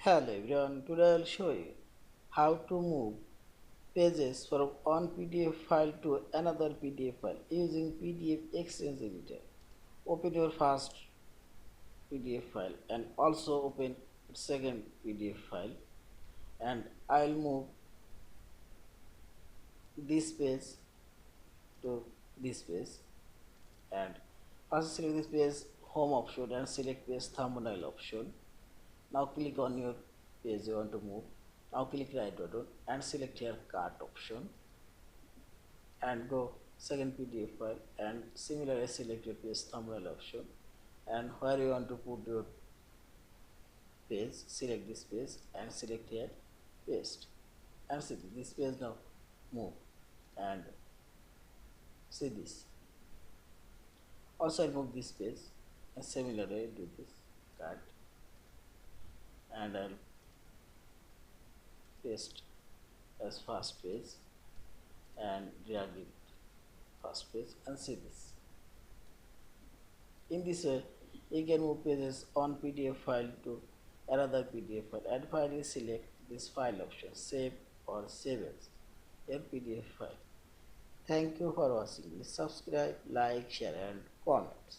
Hello everyone, today I'll show you how to move pages from one PDF file to another PDF file using PDF-XChange Editor. Open your first PDF file and also open second PDF file, and I'll move this page to this page, and first select this page home option and select page thumbnail option. Now click on your page you want to move. Now click right button and select here cut option and go second PDF file, and similarly select your page thumbnail option, and where you want to put your page select this page and select here paste, and see this page now move, and see this. Also I'll move this page and similarly do this cut, and I'll paste as first page and drag it first page, and see this. In this way you can move pages on PDF file to another PDF file, and finally select this file option, save or save as your PDF file. Thank you for watching. Please subscribe, like, share and comment.